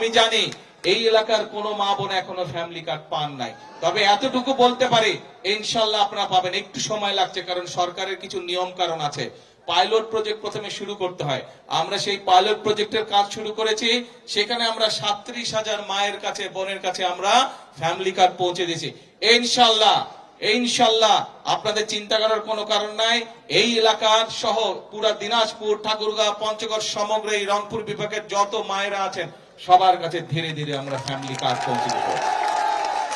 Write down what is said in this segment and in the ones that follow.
আমি জানি এই এলাকার কোনো মা বোন এখনো ফ্যামিলি কার্ড পান নাই, তবে এতটুকু বলতে পারি ইনশাল্লাহ আপনারা পাবেন। একটু সময় লাগছে, কারণ সরকারের কিছু নিয়ম কারণ আছে। পাইলট প্রজেক্ট প্রথমে শুরু করতে হয়। আমরা সেই পাইলট প্রজেক্টের কাজ শুরু করেছি। সেখানে আমরা 37,000 মায়ের কাছে, বোনের কাছে আমরা ফ্যামিলি কার্ড পৌঁছে দিয়েছি। ইনশাল্লাহ ইনশাল্লাহ আপনাদের চিন্তা করার কোনো কারণ নাই। এই এলাকার সহ পুরা দিনাজপুর, ঠাকুরগাঁও, পঞ্চগড়, সমগ্র এই রংপুর বিভাগের যত মায়েরা আছেন সবার কাছে ধীরে ধীরে আমরা ফ্যামিলি কার্ড পৌঁছে দেব।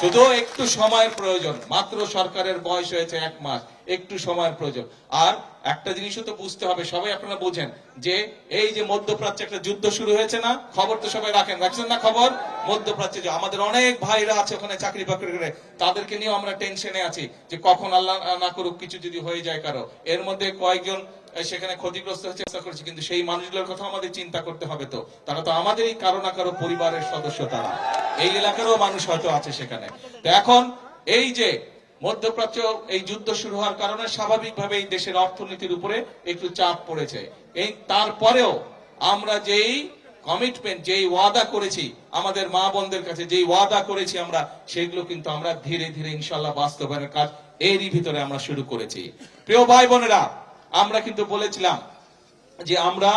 শুধু একটু সময়ের প্রয়োজন। মাত্র সরকারের বয়স হয়েছে 1 মাস, একটু সময়ের প্রয়োজন। আর একটা জিনিসও তো বুঝতে হবে, সবাই আপনারা বুঝেন যে এই যে মধ্যপ্রাচ্যে একটা যুদ্ধ শুরু হয়েছে না, খবর তো সবাই রাখছেন না খবর? মধ্যপ্রাচ্যে যে আমাদের অনেক ভাইরা আছে ওখানে চাকরি বাকরি করে, তাদেরকে নিয়েও আমরা টেনশনে আছি যে কখন আল্লাহ না করুক কিছু যদি হয়ে যায় কারো। এর মধ্যে কয়েকজন সেখানে ক্ষতিগ্রস্ত হচ্ছে, চেষ্টা করছে, কিন্তু সেই মানুষগুলোর কথা আমাদের চিন্তা করতে হবে। তো তারা তো আমাদেরই কারো না কারো পরিবারের সদস্য, তারা এই এলাকারও মানুষ হয়তো আছে সেখানে। তো এখন এই যে মধ্যপ্রাচ্য এই যুদ্ধ শুরু হওয়ার কারণে স্বাভাবিকভাবে এই দেশের অর্থনীতির উপরে একটু চাপ পড়েছে। এই তারপরেও আমরা যেই কমিটমেন্ট, যেই ওয়াদা করেছি আমাদের মা বোনদের কাছে, যেই ওয়াদা করেছি আমরা, সেগুলো কিন্তু আমরা ধীরে ধীরে ইনশাল্লাহ বাস্তবায়নের কাজ এরই ভিতরে আমরা শুরু করেছি। প্রিয় ভাই বোনেরা, আমরা কিন্তু বলেছিলাম যে আমরা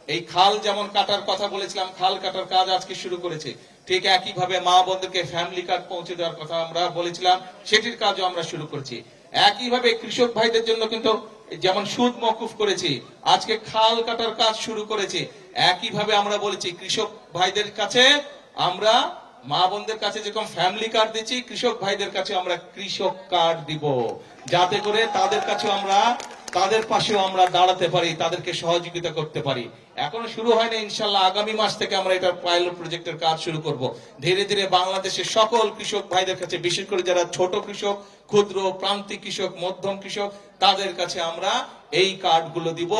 এই খাল যেমন কাটার কথা বলেছিলাম, খাল কাটার কাজ আজকে শুরু করেছে। ঠিক একইভাবে মা বোনদেরকে ফ্যামিলি কার্ড পৌঁছে দেওয়ার কথা আমরা বলেছিলাম, সেটির কাজও আমরা শুরু করেছি। একইভাবে কৃষক ভাইদের জন্য কিন্তু যেমন সুদ মওকুফ করেছি, আজকে খাল কাটার কাজ শুরু করেছি। একইভাবে আমরা বলেছি কৃষক ভাইদের কাছে আমরা, মা বোনদের কাছে যেরকম ফ্যামিলি কার্ড দিচ্ছি, কৃষক ভাইদের কাছে আমরা কৃষক কার্ড দিব, যাতে করে তাদের কাছে আমরা, তাদের পাশেও আমরা দাঁড়াতে পারি, তাদেরকে সহযোগিতা করতে পারি। এখনো শুরু হয়নি, ইনশাল্লাহ আগামী মাস থেকে আমরা এটা পাইলট প্রজেক্টের কাজ শুরু করব। ধীরে ধীরে বাংলাদেশের সকল কৃষক ভাইদের কাছে, বিশেষ করে যারা ছোট কৃষক, ক্ষুদ্র প্রান্তিক কৃষক, মধ্যম কৃষক, তাদের কাছে আমরা এই কার্ডগুলো দিব,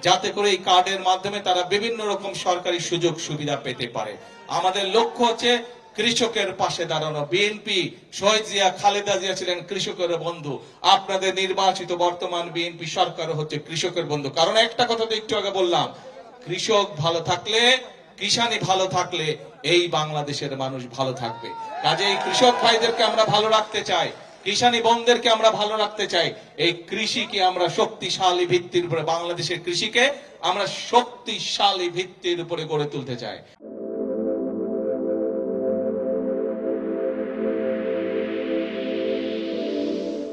যাতে করে এই কার্ডের মাধ্যমে তারা বিভিন্ন রকম সরকারি সুযোগ সুবিধা পেতে পারে। আমাদের লক্ষ্য হচ্ছে কৃষকের পাশে দাঁড়ানো। বিএনপি, শহীদ জিয়া, খালেদা জিয়া ছিলেন কৃষকের বন্ধু। আপনাদের নির্বাচিত বর্তমান বিএনপি সরকার হচ্ছে কৃষকের বন্ধু। কারণ একটা কথা তো একটু আগে বললাম, কৃষক ভালো থাকলে, কিষানি ভালো থাকলে এই বাংলাদেশের মানুষ ভালো থাকবে। কাজেই কৃষক ভাইদেরকে আমরা ভালো রাখতে চাই, কিষানি বোনদেরকে আমরা ভালো রাখতে চাই। এই কৃষিকে আমরা শক্তিশালী ভিত্তির উপরে, বাংলাদেশের কৃষিকে আমরা শক্তিশালী ভিত্তির উপরে গড়ে তুলতে চাই।